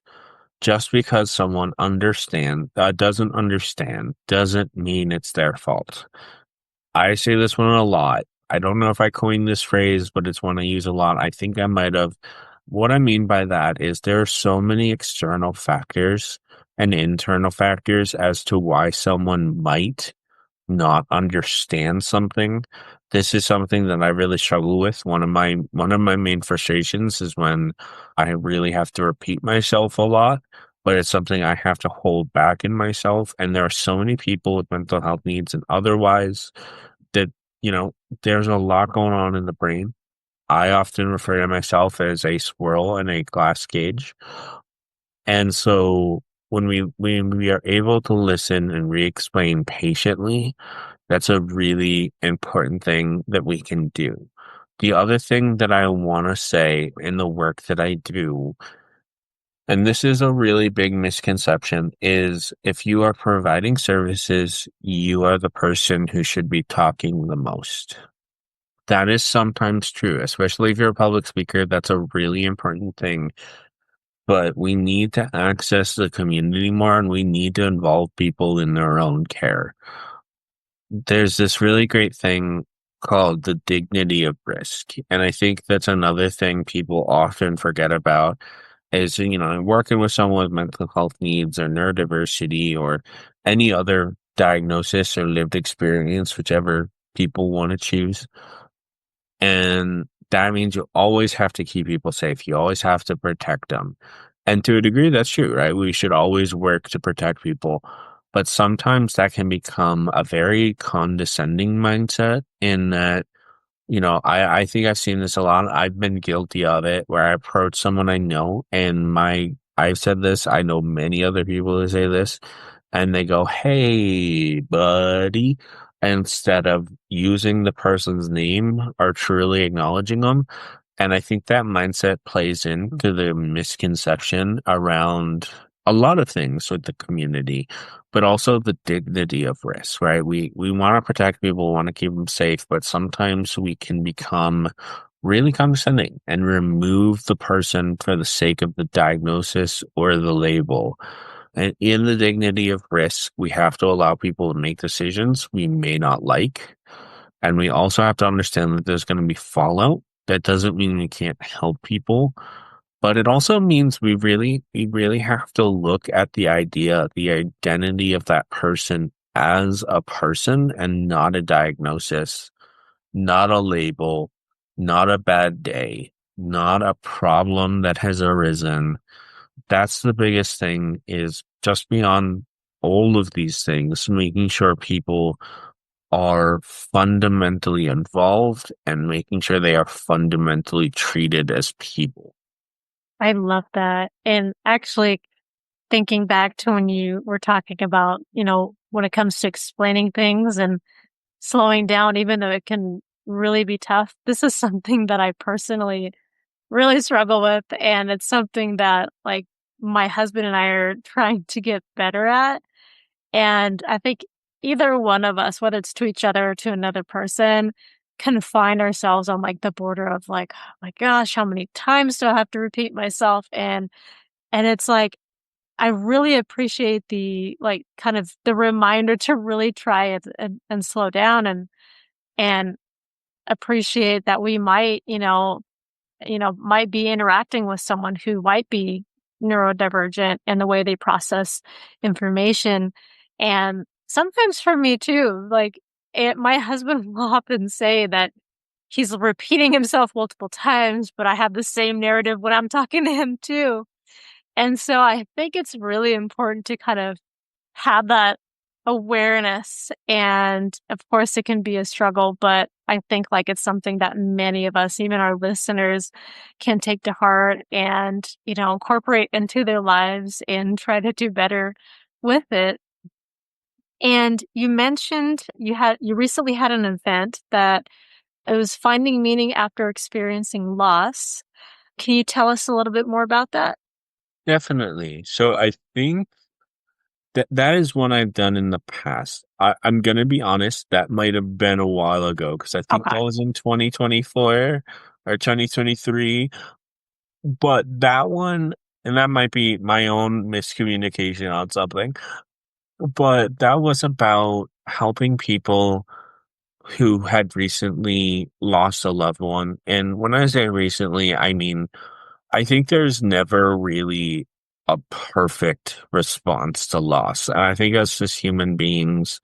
just because someone doesn't understand doesn't mean it's their fault. I say this one a lot. I don't know if I coined this phrase, but it's one I use a lot. I think I might have. What I mean by that is there are so many external factors and internal factors as to why someone might not understand something. This is something that I really struggle with. One of my main frustrations is when I really have to repeat myself a lot, but it's something I have to hold back in myself. And there are so many people with mental health needs and otherwise that, you know, there's a lot going on in the brain. I often refer to myself as a squirrel in a glass cage. And so when we are able to listen and re-explain patiently, that's a really important thing that we can do. The other thing that I want to say in the work that I do, and this is a really big misconception, is if you are providing services, you are the person who should be talking the most. That is sometimes true, especially if you're a public speaker. That's a really important thing. But we need to access the community more and we need to involve people in their own care. There's this really great thing called the dignity of risk. And I think that's another thing people often forget about is, working with someone with mental health needs or neurodiversity or any other diagnosis or lived experience, whichever people want to choose. And that means you always have to keep people safe. You always have to protect them. And to a degree, that's true, right? We should always work to protect people. But sometimes that can become a very condescending mindset in that, I think I've seen this a lot. I've been guilty of it where I approach someone I know and I've said this, I know many other people who say this, and they go, "Hey, buddy," instead of using the person's name or truly acknowledging them. And I think that mindset plays into the misconception around a lot of things with the community, but also the dignity of risk, right? We want to protect people, want to keep them safe, but sometimes we can become really condescending and remove the person for the sake of the diagnosis or the label. And in the dignity of risk, we have to allow people to make decisions we may not like. And we also have to understand that there's going to be fallout. That doesn't mean we can't help people, but it also means we really have to look at the identity of that person as a person and not a diagnosis, not a label, not a bad day, not a problem that has arisen. That's the biggest thing is just beyond all of these things, making sure people are fundamentally involved and making sure they are fundamentally treated as people. I love that. And actually, thinking back to when you were talking about, when it comes to explaining things and slowing down, even though it can really be tough, this is something that I personally really struggle with. And it's something that, like, my husband and I are trying to get better at. And I think either one of us, whether it's to each other or to another person, can find ourselves on like the border of like, oh my gosh, how many times do I have to repeat myself? And it's like I really appreciate the like kind of the reminder to really try it and slow down and appreciate that we might, might be interacting with someone who might be neurodivergent in the way they process information. And sometimes for me too, like my husband will often say that he's repeating himself multiple times, but I have the same narrative when I'm talking to him too. And so I think it's really important to kind of have that awareness. And of course, it can be a struggle, but I think like it's something that many of us, even our listeners, can take to heart and, incorporate into their lives and try to do better with it. And you mentioned you recently had an event that it was finding meaning after experiencing loss. Can you tell us a little bit more about that? Definitely. So I think that is one I've done in the past. I'm gonna be honest, that might have been a while ago because I think Okay. that was in 2024 or 2023. But that one, and that might be my own miscommunication on something, but that was about helping people who had recently lost a loved one. And when I say recently, I mean, I think there's never really a perfect response to loss. And I think as just human beings,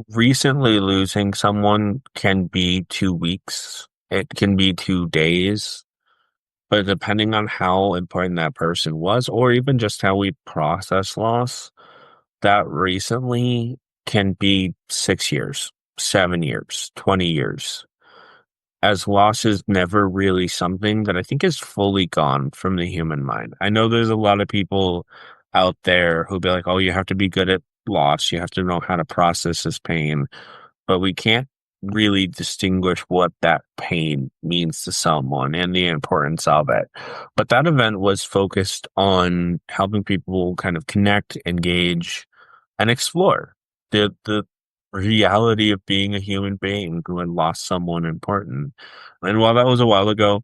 recently losing someone can be 2 weeks, it can be 2 days, but depending on how important that person was, or even just how we process loss, that recently can be 6 years, 7 years, 20 years. As loss is never really something that I think is fully gone from the human mind. I know there's a lot of people out there who'll be like, oh, you have to be good at loss. You have to know how to process this pain. But we can't really distinguish what that pain means to someone and the importance of it. But that event was focused on helping people kind of connect, engage, and explore the reality of being a human being who had lost someone important. And while that was a while ago,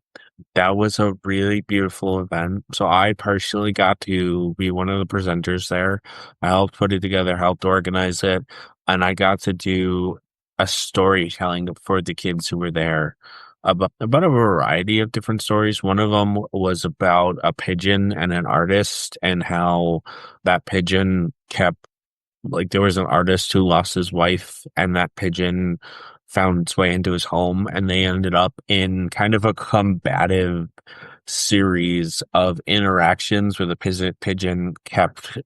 that was a really beautiful event. So I personally got to be one of the presenters there. I helped put it together, helped organize it, and I got to do a storytelling for the kids who were there about a variety of different stories. One of them was about a pigeon and an artist and how that pigeon kept like there was an artist who lost his wife and that pigeon found its way into his home and they ended up in kind of a combative series of interactions where the pigeon kept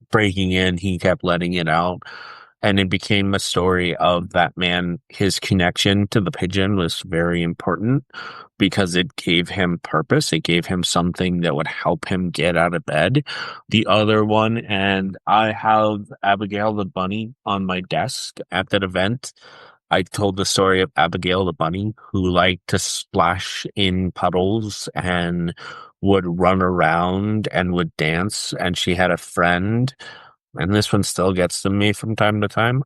breaking in, he kept letting it out. And it became a story of that man. His connection to the pigeon was very important because it gave him purpose. It gave him something that would help him get out of bed. The other one, and I have Abigail the bunny on my desk at that event. I told the story of Abigail the bunny who liked to splash in puddles and would run around and would dance. And she had a friend, and this one still gets to me from time to time.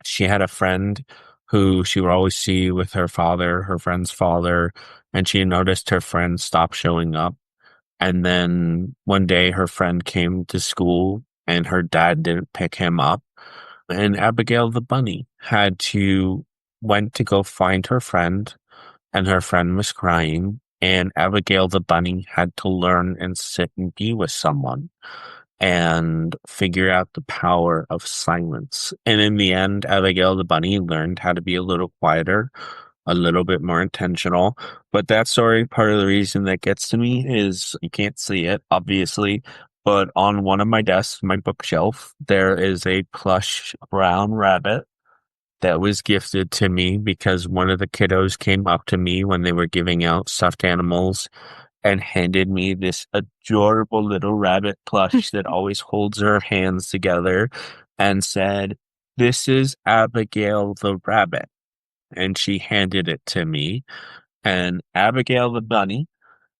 She had a friend who she would always see with her father, her friend's father, and she noticed her friend stopped showing up. And then one day her friend came to school and her dad didn't pick him up. And Abigail the bunny went to go find her friend, and her friend was crying. And Abigail the bunny had to learn and sit and be with someone and figure out the power of silence. And in the end, Abigail the bunny learned how to be a little quieter, a little bit more intentional. But that story, part of the reason that gets to me is you can't see it, obviously. But on one of my desks, my bookshelf, there is a plush brown rabbit that was gifted to me because one of the kiddos came up to me when they were giving out stuffed animals and handed me this adorable little rabbit plush that always holds her hands together and said, "This is Abigail the rabbit." And she handed it to me. And Abigail the bunny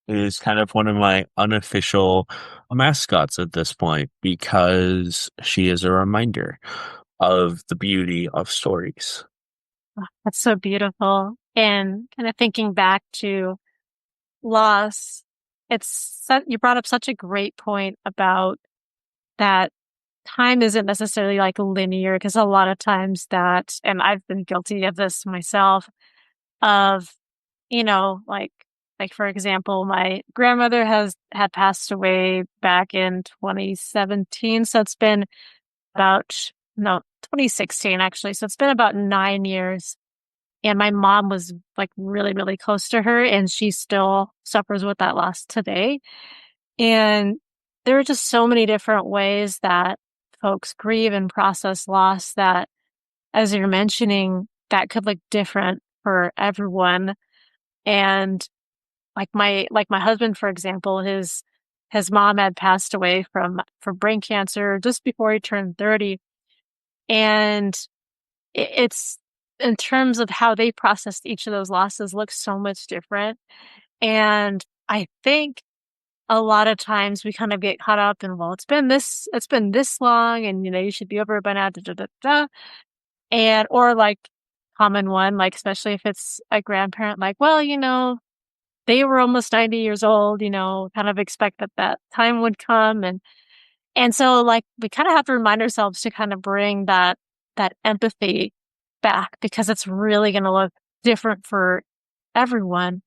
is kind of one of my unofficial mascots at this point because she is a reminder of the beauty of stories. That's so beautiful. And kind of thinking back to loss, you brought up such a great point about that time isn't necessarily like linear, because a lot of times and I've been guilty of this myself, of, like for example, my grandmother had passed away back in 2017. So it's been about, no, 2016 actually. So it's been about 9 years. And my mom was like really, really close to her, and she still suffers with that loss today. And there are just so many different ways that folks grieve and process loss that, as you're mentioning, that could look different for everyone. And like my husband, for example, his mom had passed away from brain cancer just before he turned 30. And it's, in terms of how they processed each of those losses, looks so much different. And I think a lot of times we kind of get caught up in, well, it's been this long, and you should be over it by now, da, da, da, da. And or like common one, like especially if it's a grandparent, like, well, they were almost 90 years old, kind of expect that time would come. And so like we kind of have to remind ourselves to kind of bring that empathy back, because it's really going to look different for everyone.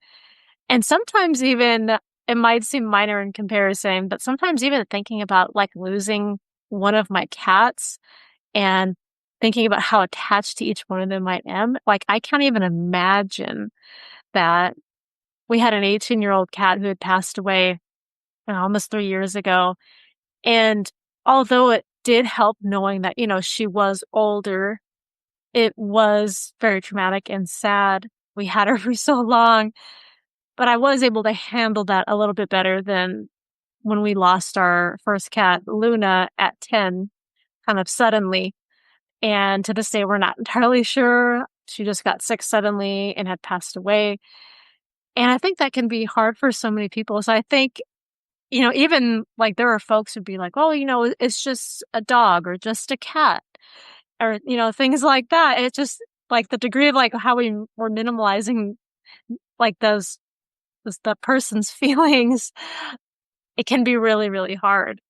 And sometimes even it might seem minor in comparison, but sometimes even thinking about like losing one of my cats and thinking about how attached to each one of them I am, like I can't even imagine that. We had an 18-year-old cat who had passed away almost 3 years ago. And although it did help knowing that, she was older, it was very traumatic and sad. We had her for so long, but I was able to handle that a little bit better than when we lost our first cat, Luna, at 10, kind of suddenly. And to this day, we're not entirely sure. She just got sick suddenly and had passed away. And I think that can be hard for so many people. So I think, even like there are folks who'd be like, oh, it's just a dog or just a cat or, things like that. It's just like the degree of like how we're minimalizing like the person's feelings. It can be really, really hard.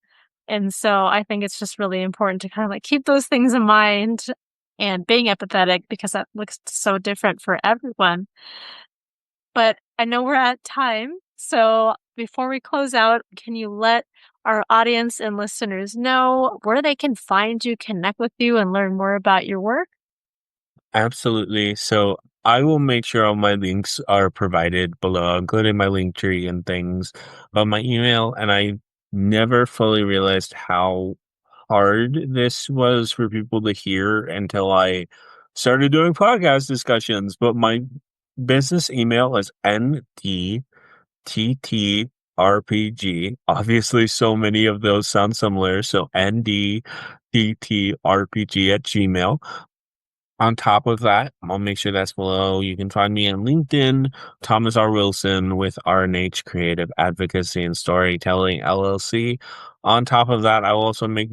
And so I think it's just really important to kind of like keep those things in mind and being empathetic, because that looks so different for everyone. But I know we're at time. So before we close out, can you let our audience and listeners know where they can find you, connect with you, and learn more about your work? Absolutely. So I will make sure all my links are provided below, including my link tree and things, but my email. And I never fully realized how hard this was for people to hear until I started doing podcast discussions. But my business email is NDTTRPG. Obviously, so many of those sound similar. So NDTTRPG at Gmail. On top of that, I'll make sure that's below. You can find me on LinkedIn, Thomas R. Wilson with R&H Creative Advocacy and Storytelling LLC. On top of that, I will also make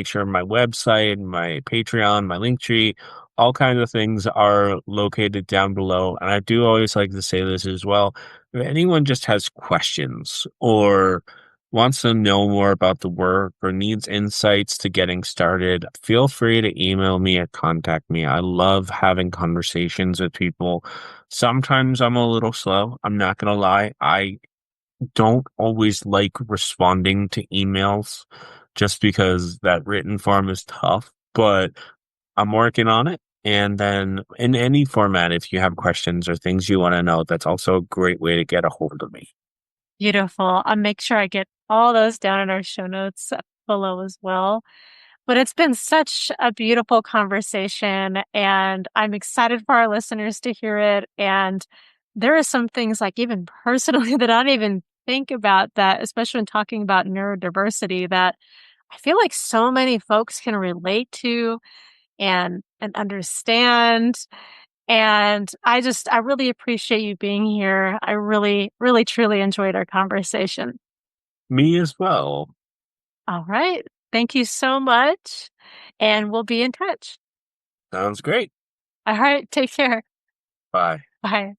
sure my website, my Patreon, my Linktree, all kinds of things are located down below. And I do always like to say this as well. If anyone just has questions or wants to know more about the work or needs insights to getting started, feel free to email me or contact me. I love having conversations with people. Sometimes I'm a little slow. I'm not going to lie. I don't always like responding to emails just because that written form is tough, but I'm working on it. And then in any format, if you have questions or things you want to know, that's also a great way to get a hold of me. Beautiful. I'll make sure I get all those down in our show notes below as well. But it's been such a beautiful conversation, and I'm excited for our listeners to hear it. And there are some things, like even personally, that I don't even think about, that, especially when talking about neurodiversity, that I feel like so many folks can relate to and understand. And I really appreciate you being here. I really, really, truly enjoyed our conversation. Me as well. All right. Thank you so much. And we'll be in touch. Sounds great. All right. Take care. Bye. Bye.